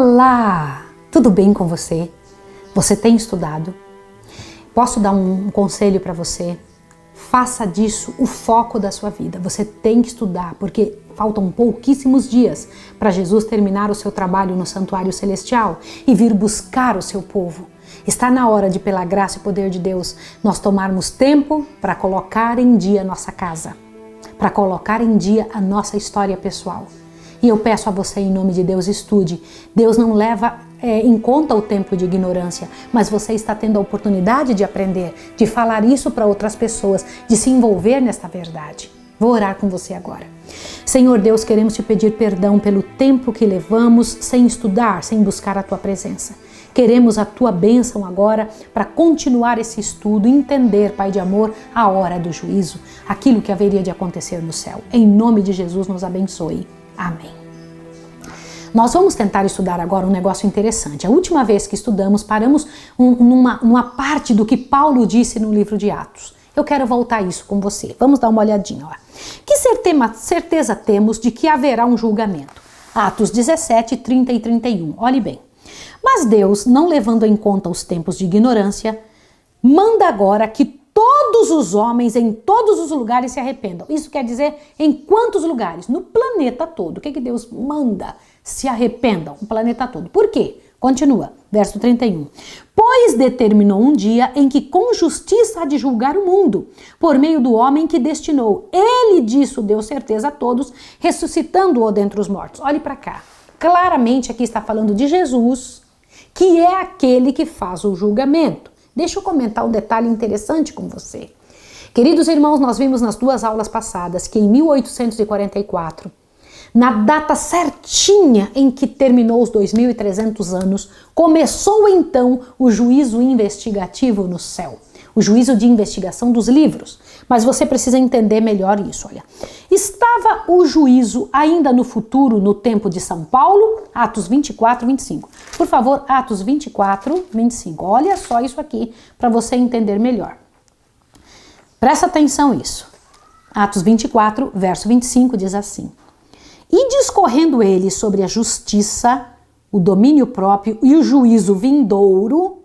Olá! Tudo bem com você? Você tem estudado? Posso dar um conselho para você? Faça disso o foco da sua vida. Você tem que estudar, porque faltam pouquíssimos dias para Jesus terminar o seu trabalho no santuário celestial e vir buscar o seu povo. Está na hora de, pela graça e poder de Deus, nós tomarmos tempo para colocar em dia a nossa casa, para colocar em dia a nossa história pessoal. E eu peço a você, em nome de Deus, estude. Deus não leva em conta o tempo de ignorância, mas você está tendo a oportunidade de aprender, de falar isso para outras pessoas, de se envolver nesta verdade. Vou orar com você agora. Senhor Deus, queremos te pedir perdão pelo tempo que levamos sem estudar, sem buscar a tua presença. Queremos a tua bênção agora para continuar esse estudo e entender, Pai de amor, a hora do juízo, aquilo que haveria de acontecer no céu. Em nome de Jesus, nos abençoe. Amém. Nós vamos tentar estudar agora um negócio interessante. A última vez que estudamos, paramos numa parte do que Paulo disse no livro de Atos. Eu quero voltar a isso com você. Vamos dar uma olhadinha. Ó. Que certeza temos de que haverá um julgamento? Atos 17, 30 e 31. Olhe bem. Mas Deus, não levando em conta os tempos de ignorância, manda agora que todos os homens em todos os lugares se arrependam. Isso quer dizer em quantos lugares? No planeta todo. O que Deus manda? Se arrependam, o planeta todo. Por quê? Continua, verso 31. Pois determinou um dia em que com justiça há de julgar o mundo, por meio do homem que destinou. Ele disso deu certeza a todos, ressuscitando-o dentre os mortos. Olhe para cá. Claramente aqui está falando de Jesus, que é aquele que faz o julgamento. Deixa eu comentar um detalhe interessante com você. Queridos irmãos, nós vimos nas duas aulas passadas que em 1844, na data certinha em que terminou os 2.300 anos, começou então o juízo investigativo no céu. O juízo de investigação dos livros. Mas você precisa entender melhor isso, olha. Estava o juízo ainda no futuro, no tempo de São Paulo? Atos 24, 25. Por favor, Atos 24, 25. Olha só isso aqui para você entender melhor. Presta atenção nisso. Atos 24, verso 25 diz assim. E discorrendo ele sobre a justiça, o domínio próprio e o juízo vindouro,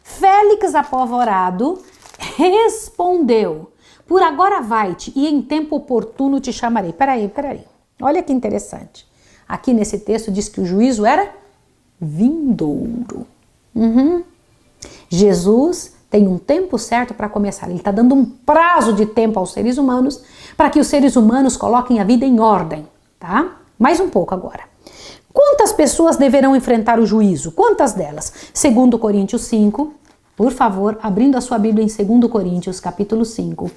Félix, apavorado, respondeu, por agora vai-te e em tempo oportuno te chamarei. Peraí. Olha que interessante. Aqui nesse texto diz que o juízo era vindouro. Jesus tem um tempo certo para começar. Ele está dando um prazo de tempo aos seres humanos para que os seres humanos coloquem a vida em ordem. Tá? Mais um pouco agora. Quantas pessoas deverão enfrentar o juízo? Quantas delas? 2 Coríntios 5, por favor, abrindo a sua Bíblia em 2 Coríntios, capítulo 5.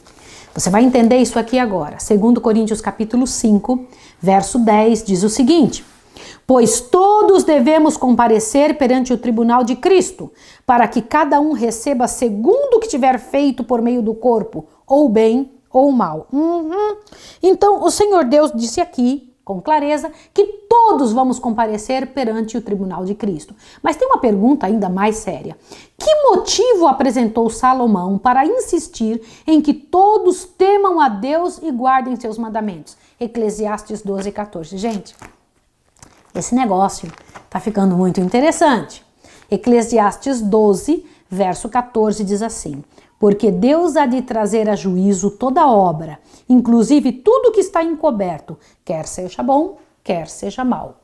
Você vai entender isso aqui agora. 2 Coríntios, capítulo 5, verso 10, diz o seguinte. Pois todos devemos comparecer perante o tribunal de Cristo, para que cada um receba segundo o que tiver feito por meio do corpo, ou bem ou mal. Então, o Senhor Deus disse aqui, com clareza, que todos vamos comparecer perante o tribunal de Cristo. Mas tem uma pergunta ainda mais séria. Que motivo apresentou Salomão para insistir em que todos temam a Deus e guardem seus mandamentos? Eclesiastes 12, 14. Gente, esse negócio está ficando muito interessante. Eclesiastes 12, verso 14 diz assim. Porque Deus há de trazer a juízo toda obra, inclusive tudo que está encoberto, quer seja bom, quer seja mal.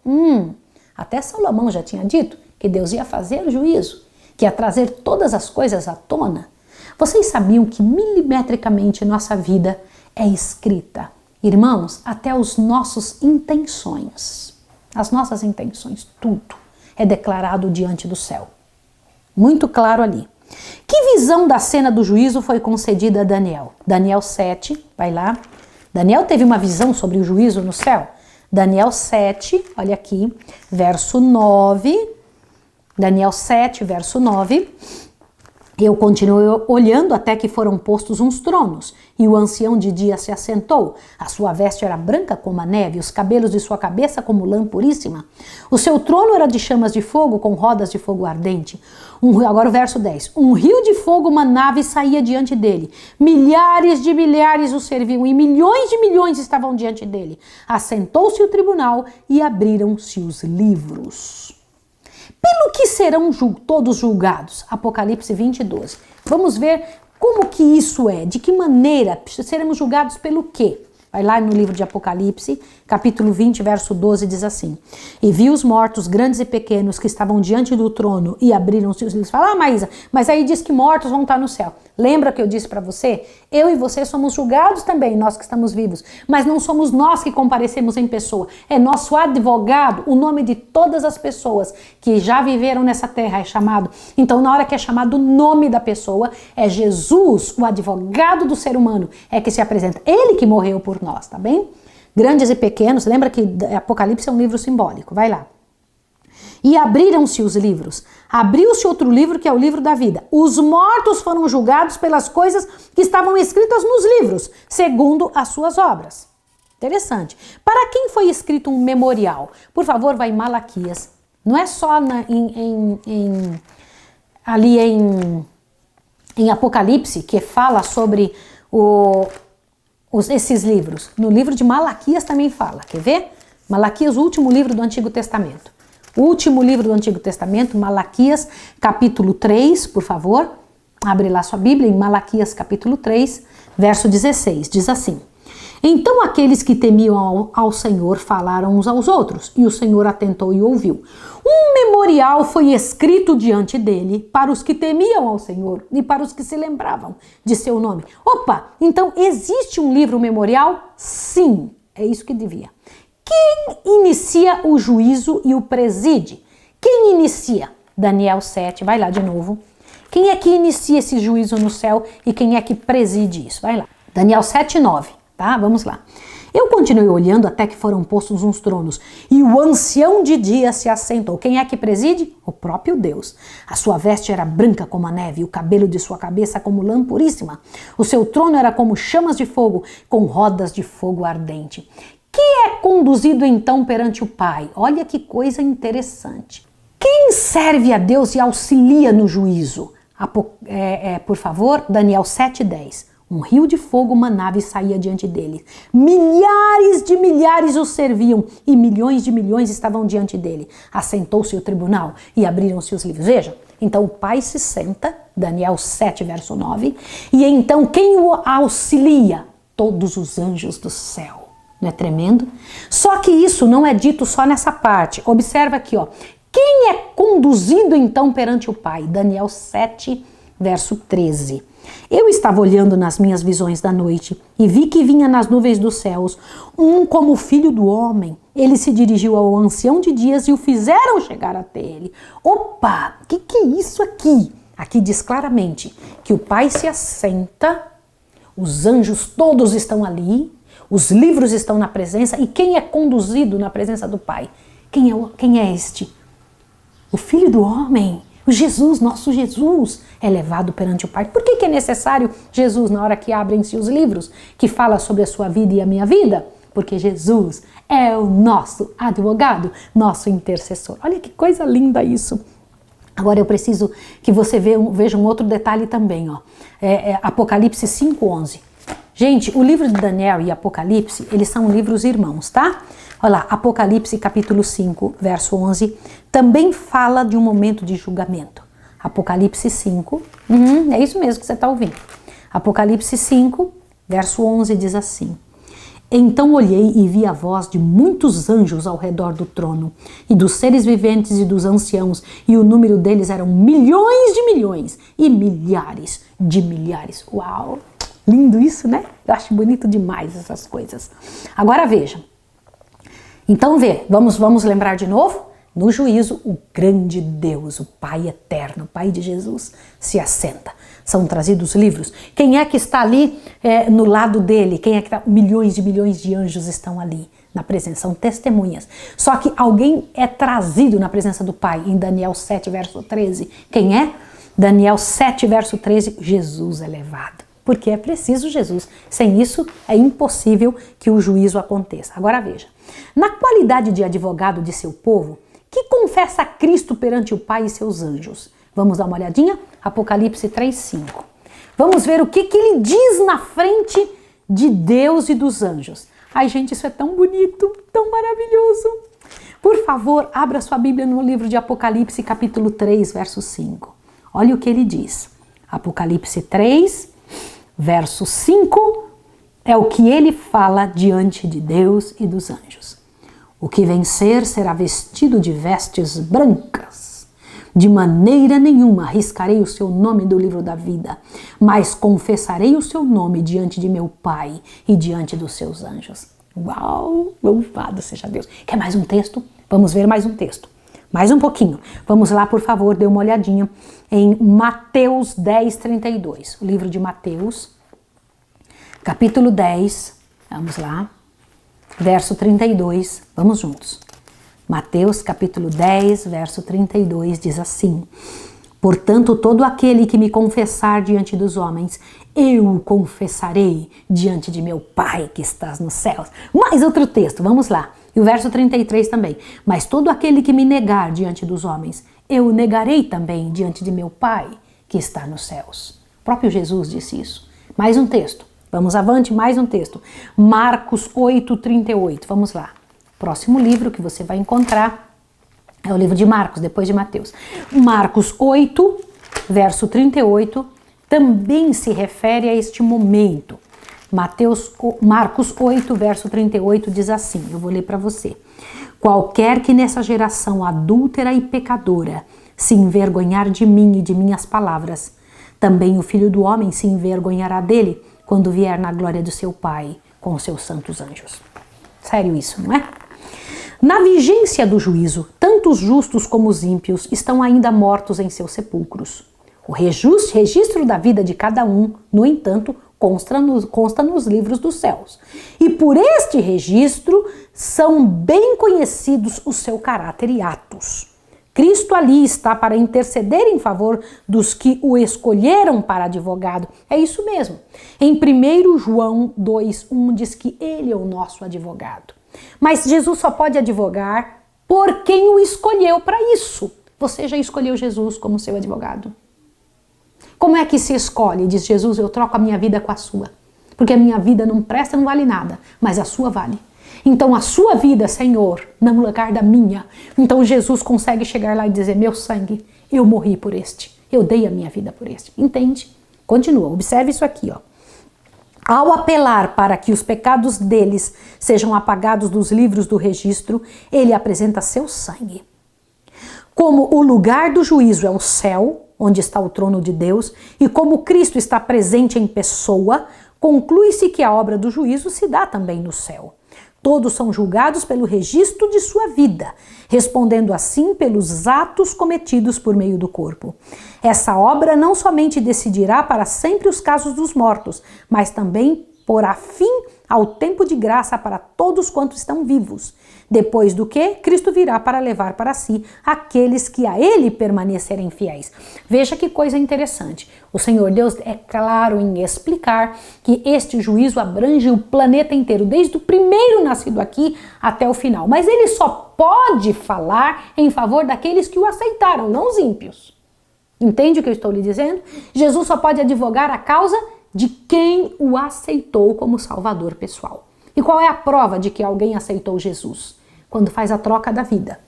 Até Salomão já tinha dito que Deus ia fazer o juízo, que ia trazer todas as coisas à tona. Vocês sabiam que milimetricamente nossa vida é escrita? Irmãos, até os nossos intenções, as nossas intenções, tudo é declarado diante do céu. Muito claro ali. Que visão da cena do juízo foi concedida a Daniel? Daniel 7, vai lá. Daniel teve uma visão sobre o juízo no céu. Daniel 7, olha aqui, verso 9. Daniel 7, verso 9. Eu continuei olhando até que foram postos uns tronos, e o ancião de dia se assentou. A sua veste era branca como a neve, os cabelos de sua cabeça como lã puríssima. O seu trono era de chamas de fogo, com rodas de fogo ardente. Agora o verso 10. Um rio de fogo manava e saía diante dele. Milhares de milhares o serviam, e milhões de milhões estavam diante dele. Assentou-se o tribunal e abriram-se os livros. Pelo que serão todos julgados? Apocalipse 20, 12. Vamos ver como que isso é, de que maneira seremos julgados pelo quê? Vai lá no livro de Apocalipse, capítulo 20, verso 12, diz assim: E vi os mortos, grandes e pequenos, que estavam diante do trono e abriram-se os livros. Fala, Maísa, mas aí diz que mortos vão estar no céu. Lembra que eu disse para você? Eu e você somos julgados também, nós que estamos vivos. Mas não somos nós que comparecemos em pessoa. É nosso advogado, o nome de todas as pessoas que já viveram nessa terra é chamado. Então, na hora que é chamado o nome da pessoa, é Jesus, o advogado do ser humano, é que se apresenta. Ele que morreu por nós, tá bem? Grandes e pequenos, lembra que Apocalipse é um livro simbólico, vai lá. E abriram-se os livros. Abriu-se outro livro que é o livro da vida. Os mortos foram julgados pelas coisas que estavam escritas nos livros, segundo as suas obras. Interessante. Para quem foi escrito um memorial? Por favor, vai em Malaquias. Não é só ali em Apocalipse que fala sobre esses livros. No livro de Malaquias também fala. Quer ver? Malaquias, o último livro do Antigo Testamento. O último livro do Antigo Testamento, Malaquias, capítulo 3, por favor. Abre lá sua Bíblia em Malaquias, capítulo 3, verso 16. Diz assim: Então aqueles que temiam ao Senhor falaram uns aos outros, e o Senhor atentou e ouviu. Um memorial foi escrito diante dele para os que temiam ao Senhor e para os que se lembravam de seu nome. Opa, então existe um livro memorial? Sim, é isso que devia. Quem inicia o juízo e o preside? Quem inicia? Daniel 7, vai lá de novo. Quem é que inicia esse juízo no céu e quem é que preside isso? Vai lá. Daniel 7, 9, tá? Vamos lá. Eu continuei olhando até que foram postos uns tronos, e o ancião de dia se assentou. Quem é que preside? O próprio Deus. A sua veste era branca como a neve, e o cabelo de sua cabeça como lã puríssima. O seu trono era como chamas de fogo, com rodas de fogo ardente. Que é conduzido então perante o Pai? Olha que coisa interessante. Quem serve a Deus e auxilia no juízo? Por favor, Daniel 7:10. Um rio de fogo manava e saía diante dele. Milhares de milhares o serviam e milhões de milhões estavam diante dele. Assentou-se o tribunal e abriram-se os livros. Veja, então o Pai se senta, Daniel 7, verso 9, e então quem o auxilia? Todos os anjos do céu. Não é tremendo? Só que isso não é dito só nessa parte. Observa aqui, ó. Quem é conduzido então perante o Pai? Daniel 7, verso 13. Eu estava olhando nas minhas visões da noite e vi que vinha nas nuvens dos céus um como filho do homem. Ele se dirigiu ao ancião de dias e o fizeram chegar até ele. Opa, o que é isso aqui? Aqui diz claramente que o Pai se assenta, os anjos todos estão ali, os livros estão na presença, e quem é conduzido na presença do Pai? Quem é este? O Filho do Homem, o Jesus, nosso Jesus, é levado perante o Pai. Por que é necessário Jesus na hora que abrem-se os livros, que fala sobre a sua vida e a minha vida? Porque Jesus é o nosso advogado, nosso intercessor. Olha que coisa linda isso. Agora eu preciso que você veja um outro detalhe também, ó. Apocalipse 5:11. Gente, o livro de Daniel e Apocalipse, eles são livros irmãos, tá? Olha lá, Apocalipse capítulo 5, verso 11, também fala de um momento de julgamento. Apocalipse 5, é isso mesmo que você está ouvindo. Apocalipse 5, verso 11 diz assim: Então olhei e vi a voz de muitos anjos ao redor do trono, e dos seres viventes e dos anciãos, e o número deles eram milhões de milhões e milhares de milhares. Uau! Lindo isso, né? Eu acho bonito demais essas coisas. Agora veja. Então vamos lembrar de novo? No juízo, o grande Deus, o Pai eterno, o Pai de Jesus, se assenta. São trazidos livros. Quem é que está ali no lado dele? Quem é que está? Milhões de anjos estão ali na presença, são testemunhas. Só que alguém é trazido na presença do Pai, em Daniel 7, verso 13. Quem é? Daniel 7, verso 13, Jesus é levado. Porque é preciso Jesus. Sem isso, é impossível que o juízo aconteça. Agora veja, na qualidade de advogado de seu povo, que confessa a Cristo perante o Pai e seus anjos. Vamos dar uma olhadinha? Apocalipse 3:5. Vamos ver o que ele diz na frente de Deus e dos anjos. Ai, gente, isso é tão bonito, tão maravilhoso. Por favor, abra sua Bíblia no livro de Apocalipse, capítulo 3, verso 5. Olha o que ele diz. Apocalipse 3, verso 5, é o que ele fala diante de Deus e dos anjos. O que vencer será vestido de vestes brancas. De maneira nenhuma arriscarei o seu nome do livro da vida, mas confessarei o seu nome diante de meu Pai e diante dos seus anjos. Uau! Louvado seja Deus. Quer mais um texto? Vamos ver mais um texto. Mais um pouquinho. Vamos lá, por favor, dê uma olhadinha em Mateus 10, 32. O livro de Mateus, capítulo 10. Vamos lá. Verso 32. Vamos juntos. Mateus, capítulo 10, verso 32, diz assim: Portanto, todo aquele que me confessar diante dos homens, eu o confessarei diante de meu Pai que estás nos céus. Mais outro texto, vamos lá. E o verso 33 também. Mas todo aquele que me negar diante dos homens, eu o negarei também diante de meu Pai que está nos céus. O próprio Jesus disse isso. Mais um texto. Vamos avante, mais um texto. Marcos 8, 38. Vamos lá. Próximo livro que você vai encontrar é o livro de Marcos, depois de Mateus. Marcos 8, verso 38, também se refere a este momento. Marcos 8, verso 38 diz assim, eu vou ler para você. Qualquer que nessa geração adúltera e pecadora se envergonhar de mim e de minhas palavras, também o Filho do Homem se envergonhará dele quando vier na glória do seu Pai com os seus santos anjos. Sério isso, não é? Na vigência do juízo, tanto os justos como os ímpios estão ainda mortos em seus sepulcros. O registro da vida de cada um, no entanto, consta nos livros dos céus. E por este registro são bem conhecidos o seu caráter e atos. Cristo ali está para interceder em favor dos que o escolheram para advogado. É isso mesmo. Em 1 João 2:1 diz que ele é o nosso advogado. Mas Jesus só pode advogar por quem o escolheu para isso. Você já escolheu Jesus como seu advogado? Como é que se escolhe? Diz Jesus, eu troco a minha vida com a sua. Porque a minha vida não presta, não vale nada, mas a sua vale. Então a sua vida, Senhor, no lugar da minha. Então Jesus consegue chegar lá e dizer, meu sangue, eu morri por este. Eu dei a minha vida por este. Entende? Continua, observe isso aqui, ó. Ao apelar para que os pecados deles sejam apagados dos livros do registro, ele apresenta seu sangue. Como o lugar do juízo é o céu, onde está o trono de Deus, e como Cristo está presente em pessoa, conclui-se que a obra do juízo se dá também no céu. Todos são julgados pelo registro de sua vida, respondendo assim pelos atos cometidos por meio do corpo. Essa obra não somente decidirá para sempre os casos dos mortos, mas também porá fim ao tempo de graça para todos quantos estão vivos. Depois do que, Cristo virá para levar para si aqueles que a Ele permanecerem fiéis. Veja que coisa interessante. O Senhor Deus é claro em explicar que este juízo abrange o planeta inteiro, desde o primeiro nascido aqui até o final. Mas Ele só pode falar em favor daqueles que o aceitaram, não os ímpios. Entende o que eu estou lhe dizendo? Jesus só pode advogar a causa de quem o aceitou como Salvador pessoal. E qual é a prova de que alguém aceitou Jesus? Quando faz a troca da vida.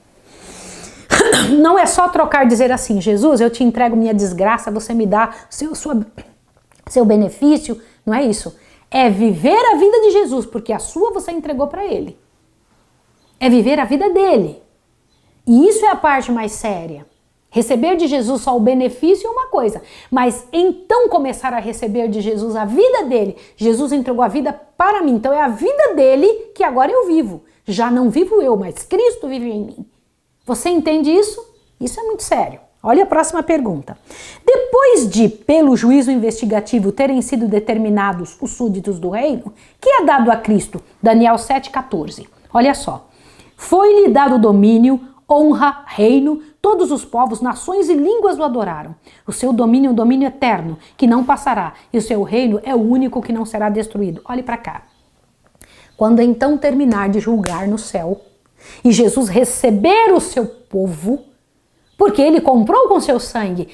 Não é só trocar, dizer assim, Jesus, eu te entrego minha desgraça, você me dá seu benefício. Não é isso. É viver a vida de Jesus, porque a sua você entregou para Ele. É viver a vida dele. E isso é a parte mais séria. Receber de Jesus só o benefício é uma coisa, mas então começar a receber de Jesus a vida dele. Jesus entregou a vida para mim, então é a vida dele que agora eu vivo. Já não vivo eu, mas Cristo vive em mim. Você entende isso? Isso é muito sério. Olha a próxima pergunta. Depois de, pelo juízo investigativo, terem sido determinados os súditos do reino, que é dado a Cristo? Daniel 7,14. Olha só. Foi-lhe dado domínio, honra, reino, todos os povos, nações e línguas o adoraram. O seu domínio é um domínio eterno, que não passará, e o seu reino é o único que não será destruído. Olhe para cá. Quando então terminar de julgar no céu, e Jesus receber o seu povo, porque ele comprou com seu sangue,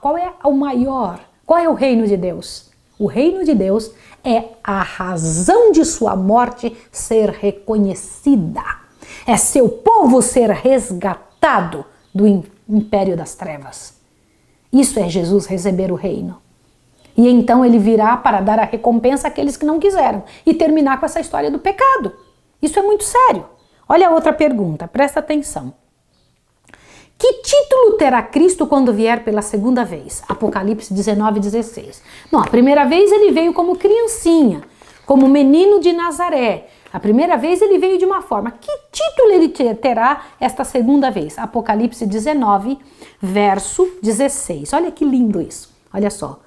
qual é o maior? Qual é o reino de Deus? O reino de Deus é a razão de sua morte ser reconhecida. É seu povo ser resgatado do império das trevas. Isso é Jesus receber o reino. E então ele virá para dar a recompensa àqueles que não quiseram e terminar com essa história do pecado. Isso é muito sério. Olha a outra pergunta, presta atenção. Que título terá Cristo quando vier pela segunda vez? Apocalipse 19:16. Não, a primeira vez ele veio como criancinha, como menino de Nazaré. A primeira vez ele veio de uma forma. Que título ele terá esta segunda vez? Apocalipse 19, verso 16. Olha que lindo isso. Olha só.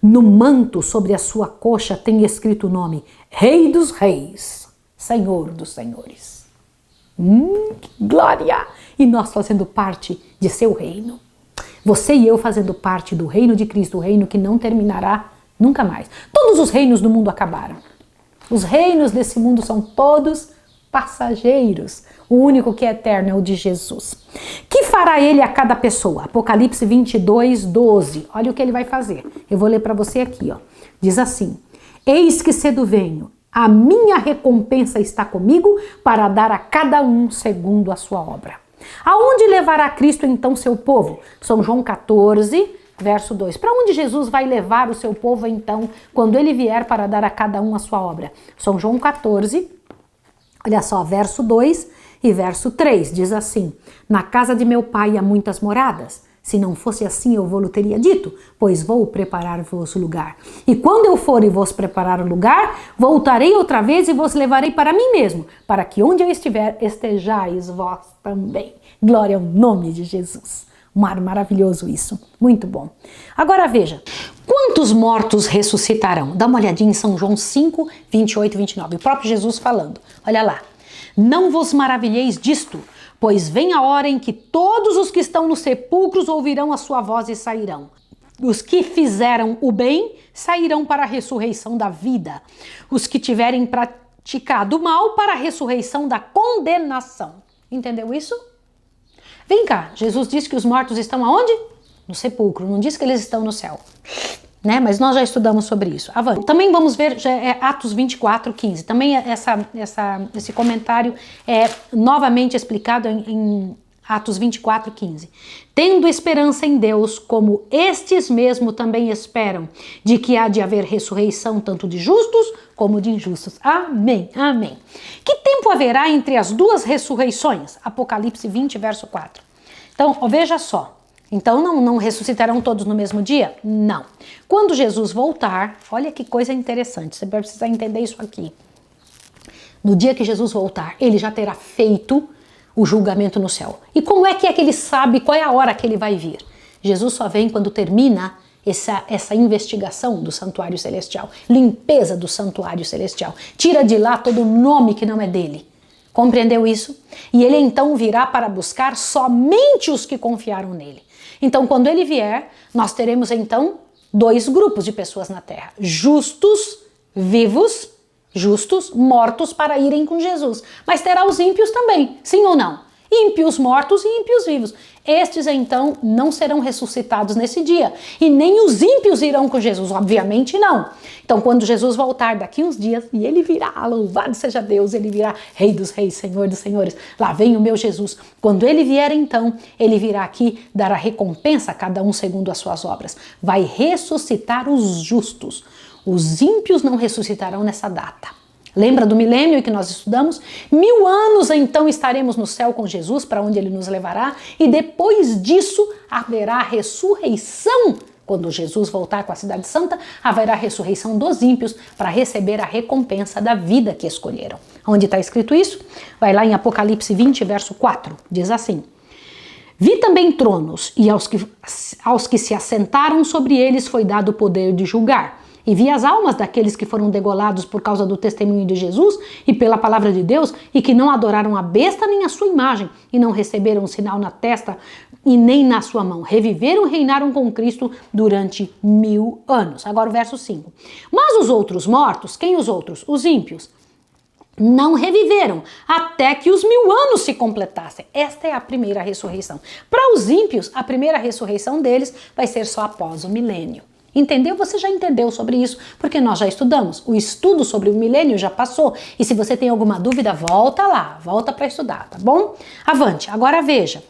No manto sobre a sua coxa tem escrito o nome Rei dos Reis, Senhor dos Senhores. Que glória! E nós fazendo parte de seu reino. Você e eu fazendo parte do reino de Cristo, o reino que não terminará nunca mais. Todos os reinos do mundo acabaram. Os reinos desse mundo são todos passageiros. O único que é eterno é o de Jesus. Que fará ele a cada pessoa? Apocalipse 22:12. Olha o que ele vai fazer. Eu vou ler para você aqui, ó. Diz assim: Eis que cedo venho, a minha recompensa está comigo para dar a cada um segundo a sua obra. Aonde levará Cristo então seu povo? São João 14, verso 2. Para onde Jesus vai levar o seu povo então, quando ele vier para dar a cada um a sua obra? São João 14, olha só, verso 2 e verso 3, diz assim: Na casa de meu pai há muitas moradas. Se não fosse assim, eu vou-lo teria dito, pois vou preparar-vos lugar. E quando eu for e vos preparar o lugar, voltarei outra vez e vos levarei para mim mesmo, para que onde eu estiver, estejais vós também. Glória ao nome de Jesus. Maravilhoso isso, muito bom. Agora veja, quantos mortos ressuscitarão? Dá uma olhadinha em São João 5, 28 e 29, o próprio Jesus falando. Olha lá. Não vos maravilheis disto, pois vem a hora em que todos os que estão nos sepulcros ouvirão a sua voz e sairão. Os que fizeram o bem sairão para a ressurreição da vida. Os que tiverem praticado o mal para a ressurreição da condenação. Entendeu isso? Vem cá, Jesus disse que os mortos estão aonde? No sepulcro, não diz que eles estão no céu. Né? Mas nós já estudamos sobre isso. Avante. Também vamos ver Atos 24, 15. Também esse comentário é novamente explicado em Atos 24, 15. Tendo esperança em Deus, como estes mesmo também esperam, de que há de haver ressurreição tanto de justos como de injustos. Amém, amém. Que tempo haverá entre as duas ressurreições? Apocalipse 20, verso 4. Então, veja só. Então não ressuscitarão todos no mesmo dia? Não. Quando Jesus voltar, olha que coisa interessante, você vai precisar entender isso aqui. No dia que Jesus voltar, ele já terá feito o julgamento no céu. E como é que ele sabe qual é a hora que ele vai vir? Jesus só vem quando termina essa investigação do santuário celestial, limpeza do santuário celestial. Tira de lá todo nome que não é dele. Compreendeu isso? E ele então virá para buscar somente os que confiaram nele. Então, quando ele vier, nós teremos então dois grupos de pessoas na terra. Justos, vivos, justos, mortos para irem com Jesus. Mas terá os ímpios também, sim ou não? Ímpios mortos e ímpios vivos. Estes então não serão ressuscitados nesse dia. E nem os ímpios irão com Jesus, obviamente não. Então quando Jesus voltar daqui uns dias, e ele virá, louvado seja Deus, ele virá Rei dos Reis, Senhor dos Senhores. Lá vem o meu Jesus. Quando ele vier então, ele virá aqui dar a recompensa a cada um segundo as suas obras. Vai ressuscitar os justos. Os ímpios não ressuscitarão nessa data. Lembra do milênio que nós estudamos? 1000 anos então estaremos no céu com Jesus, para onde ele nos levará, e depois disso haverá ressurreição. Quando Jesus voltar com a cidade santa, haverá ressurreição dos ímpios para receber a recompensa da vida que escolheram. Onde está escrito isso? Vai lá em Apocalipse 20, verso 4, diz assim: Vi também tronos, e aos que se assentaram sobre eles foi dado o poder de julgar. E vi as almas daqueles que foram degolados por causa do testemunho de Jesus e pela palavra de Deus, e que não adoraram a besta nem a sua imagem, e não receberam um sinal na testa e nem na sua mão. Reviveram e reinaram com Cristo durante 1000 anos. Agora o verso 5. Mas os outros mortos, quem os outros? Os ímpios. Não reviveram até que os 1000 anos se completassem. Esta é a primeira ressurreição. Para os ímpios, a primeira ressurreição deles vai ser só após o milênio. Entendeu? Você já entendeu sobre isso, porque nós já estudamos. O estudo sobre o milênio já passou. E se você tem alguma dúvida, volta lá, volta para estudar, tá bom? Avante. Agora veja.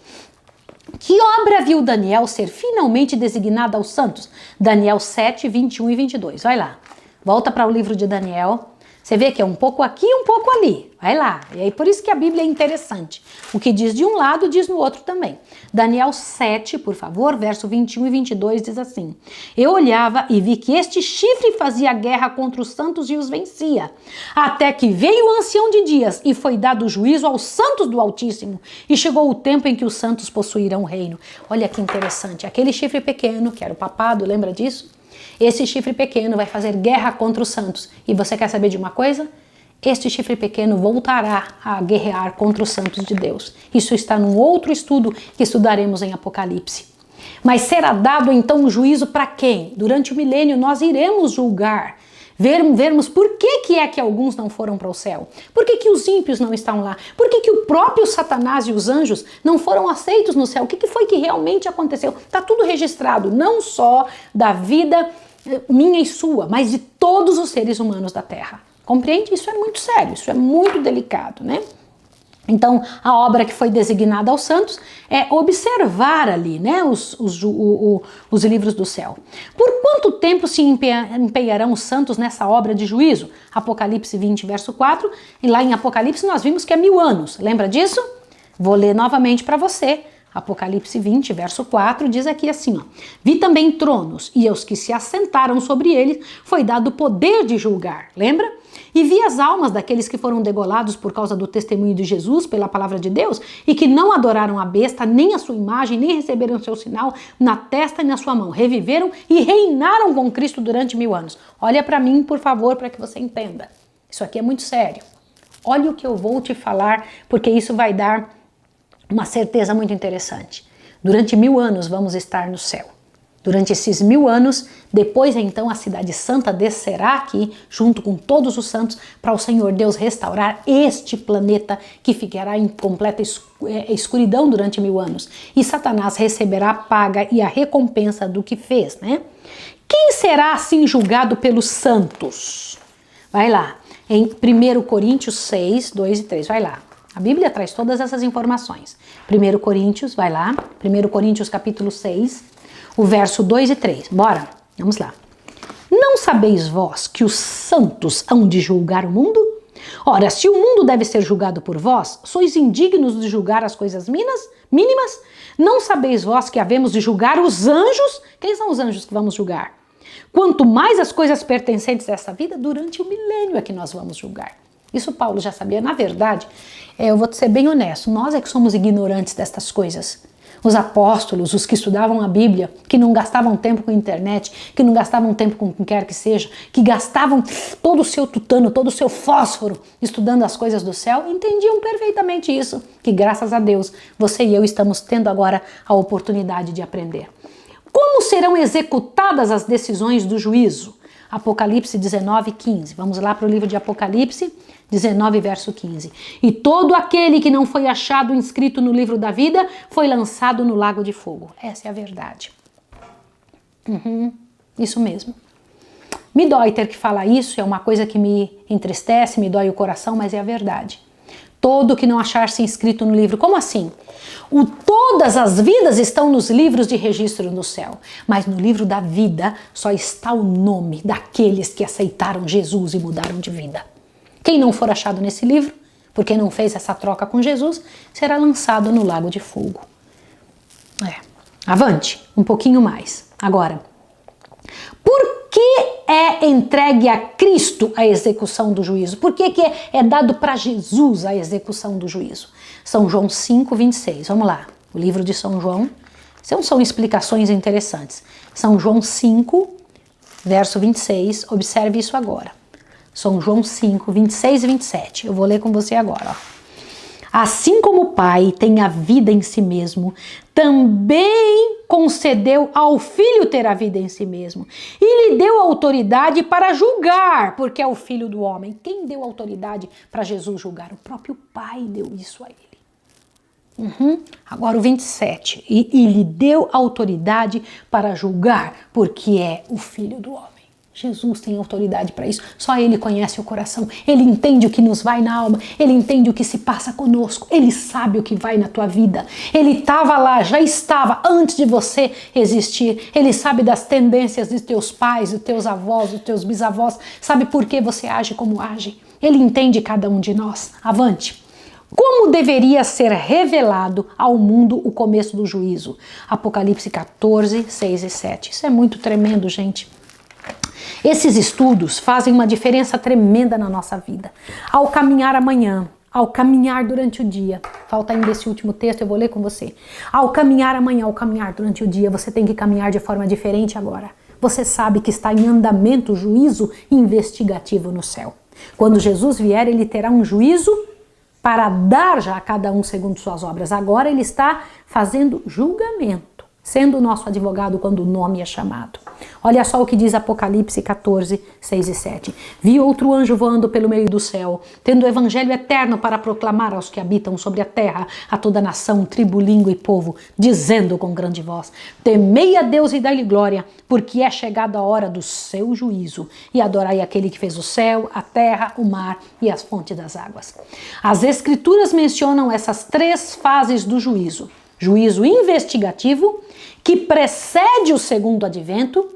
Que obra viu Daniel ser finalmente designada aos santos? Daniel 7, 21 e 22. Vai lá. Volta para o livro de Daniel. Você vê que é um pouco aqui e um pouco ali. Vai lá. E aí por isso que a Bíblia é interessante. O que diz de um lado, diz no outro também. Daniel 7, por favor, verso 21 e 22 diz assim. Eu olhava e vi que este chifre fazia guerra contra os santos e os vencia. Até que veio o ancião de dias e foi dado juízo aos santos do Altíssimo. E chegou o tempo em que os santos possuirão o reino. Olha que interessante. Aquele chifre pequeno, que era o papado, lembra disso? Esse chifre pequeno vai fazer guerra contra os santos. E você quer saber de uma coisa? Este chifre pequeno voltará a guerrear contra os santos de Deus. Isso está num outro estudo que estudaremos em Apocalipse. Mas será dado então um juízo para quem? Durante o milênio nós iremos julgar. Vermos por que é que alguns não foram para o céu. Por que os ímpios não estão lá? Por que o próprio Satanás e os anjos não foram aceitos no céu? O que foi que realmente aconteceu? Está tudo registrado, não só da vida minha e sua, mas de todos os seres humanos da Terra. Compreende? Isso é muito sério, isso é muito delicado, né? Então, a obra que foi designada aos santos é observar ali, né, os livros do céu. Por quanto tempo se empenharão os santos nessa obra de juízo? Apocalipse 20, verso 4, e lá em Apocalipse nós vimos que é 1000 anos. Lembra disso? Vou ler novamente para você. Apocalipse 20, verso 4, diz aqui assim, ó. Vi também tronos, e aos que se assentaram sobre eles foi dado o poder de julgar. Lembra? E vi as almas daqueles que foram degolados por causa do testemunho de Jesus, pela palavra de Deus, e que não adoraram a besta, nem a sua imagem, nem receberam seu sinal na testa e na sua mão. Reviveram e reinaram com Cristo durante 1000 anos. Olha para mim, por favor, para que você entenda. Isso aqui é muito sério. Olha o que eu vou te falar, porque isso vai dar uma certeza muito interessante. Durante 1000 anos vamos estar no céu. Durante esses 1000 anos, depois então a cidade santa descerá aqui, junto com todos os santos, para o Senhor Deus restaurar este planeta que ficará em completa escuridão durante 1000 anos. E Satanás receberá a paga e a recompensa do que fez, né? Quem será assim julgado pelos santos? Vai lá, em 1 Coríntios 6, 2 e 3, vai lá. A Bíblia traz todas essas informações. 1 Coríntios, vai lá. 1 Coríntios capítulo 6, o verso 2 e 3. Bora, vamos lá. Não sabeis vós que os santos hão de julgar o mundo? Ora, se o mundo deve ser julgado por vós, sois indignos de julgar as coisas mínimas? Não sabeis vós que havemos de julgar os anjos? Quem são os anjos que vamos julgar? Quanto mais as coisas pertencentes a essa vida, durante o milênio é que nós vamos julgar. Isso Paulo já sabia. Na verdade, eu vou ser bem honesto, nós é que somos ignorantes destas coisas. Os apóstolos, os que estudavam a Bíblia, que não gastavam tempo com a internet, que não gastavam tempo com quem quer que seja, que gastavam todo o seu tutano, todo o seu fósforo estudando as coisas do céu, entendiam perfeitamente isso, que graças a Deus você e eu estamos tendo agora a oportunidade de aprender. Como serão executadas as decisões do juízo? Apocalipse 19, 15. Vamos lá para o livro de Apocalipse 19, verso 15. E todo aquele que não foi achado inscrito no livro da vida foi lançado no lago de fogo. Essa é a verdade. Isso mesmo. Me dói ter que falar isso, é uma coisa que me entristece, me dói o coração, mas é a verdade. Todo que não achar-se inscrito no livro. Como assim? Todas as vidas estão nos livros de registro no céu, mas no livro da vida só está o nome daqueles que aceitaram Jesus e mudaram de vida. Quem não for achado nesse livro, porque não fez essa troca com Jesus, será lançado no lago de fogo. Avante, um pouquinho mais. Agora, por que é entregue a Cristo a execução do juízo? Por que é dado para Jesus a execução do juízo? São João 5, 26. Vamos lá. O livro de São João. São explicações interessantes. São João 5, verso 26. Observe isso agora. São João 5, 26 e 27. Eu vou ler com você agora. Ó. Assim como o Pai tem a vida em si mesmo, também concedeu ao Filho ter a vida em si mesmo. E lhe deu autoridade para julgar, porque é o Filho do homem. Quem deu autoridade para Jesus julgar? O próprio Pai deu isso a ele. Agora o 27. E lhe deu autoridade para julgar, porque é o Filho do Homem. Jesus tem autoridade para isso. Só Ele conhece o coração. Ele entende o que nos vai na alma. Ele entende o que se passa conosco. Ele sabe o que vai na tua vida. Ele estava lá, já estava antes de você existir. Ele sabe das tendências dos teus pais, dos teus avós, dos teus bisavós. Sabe por que você age como age. Ele entende cada um de nós. Avante. Como deveria ser revelado ao mundo o começo do juízo? Apocalipse 14, 6 e 7. Isso é muito tremendo, gente. Esses estudos fazem uma diferença tremenda na nossa vida. Ao caminhar amanhã, ao caminhar durante o dia, falta ainda esse último texto, eu vou ler com você. Ao caminhar amanhã, ao caminhar durante o dia, você tem que caminhar de forma diferente agora. Você sabe que está em andamento o juízo investigativo no céu. Quando Jesus vier, ele terá um juízo para dar já a cada um segundo suas obras. Agora ele está fazendo julgamento, sendo o nosso advogado quando o nome é chamado. Olha só o que diz Apocalipse 14, 6 e 7. Vi outro anjo voando pelo meio do céu, tendo o evangelho eterno para proclamar aos que habitam sobre a terra, a toda nação, tribo, língua e povo, dizendo com grande voz: temei a Deus e dai-lhe glória, porque é chegada a hora do seu juízo, e adorai aquele que fez o céu, a terra, o mar e as fontes das águas. As escrituras mencionam essas três fases do juízo. Juízo investigativo, que precede o segundo advento,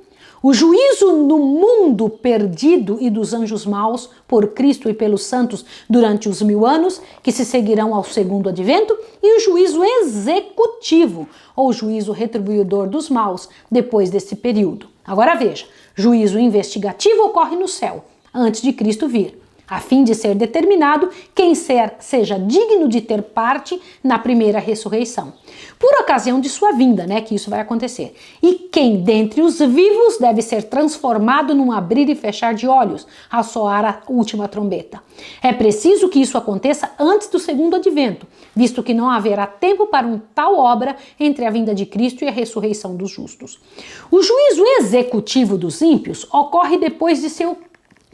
o juízo no mundo perdido e dos anjos maus por Cristo e pelos santos durante os 1000 anos, que se seguirão ao segundo advento, e o juízo executivo, ou juízo retribuidor dos maus, depois desse período. Agora veja, juízo investigativo ocorre no céu, antes de Cristo vir, a fim de ser determinado quem seja digno de ter parte na primeira ressurreição. Por ocasião de sua vinda, que isso vai acontecer. E quem dentre os vivos deve ser transformado num abrir e fechar de olhos, ao soar a última trombeta. É preciso que isso aconteça antes do segundo advento, visto que não haverá tempo para tal obra entre a vinda de Cristo e a ressurreição dos justos. O juízo executivo dos ímpios ocorre depois de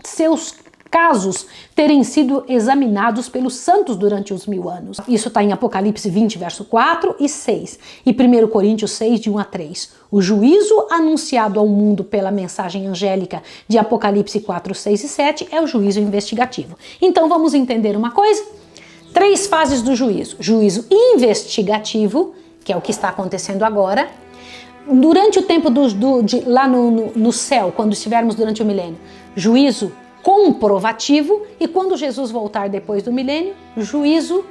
seus casos terem sido examinados pelos santos durante os 1000 anos. Isso está em Apocalipse 20, verso 4 e 6, e 1 Coríntios 6, de 1 a 3. O juízo anunciado ao mundo pela mensagem angélica de Apocalipse 4, 6 e 7 é o juízo investigativo. Então vamos entender uma coisa? 3 fases do juízo. Juízo investigativo, que é o que está acontecendo agora, durante o tempo lá no céu, quando estivermos durante o milênio. Juízo comprovativo, e quando Jesus voltar depois do milênio, juízo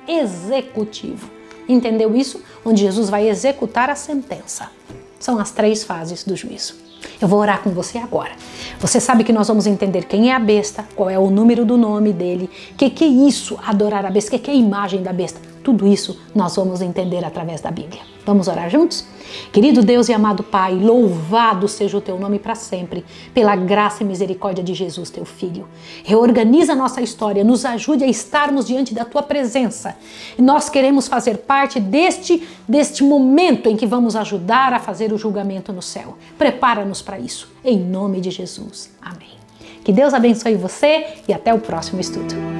executivo. Entendeu isso? Onde Jesus vai executar a sentença. São as 3 fases do juízo. Eu vou orar com você agora. Você sabe que nós vamos entender quem é a besta, qual é o número do nome dele, que é isso, adorar a besta, que é a imagem da besta. Tudo isso nós vamos entender através da Bíblia. Vamos orar juntos? Querido Deus e amado Pai, louvado seja o teu nome para sempre, pela graça e misericórdia de Jesus, teu Filho. Reorganiza a nossa história, nos ajude a estarmos diante da tua presença. Nós queremos fazer parte deste momento em que vamos ajudar a fazer o julgamento no céu. Prepara-nos para isso, em nome de Jesus. Amém. Que Deus abençoe você e até o próximo estudo.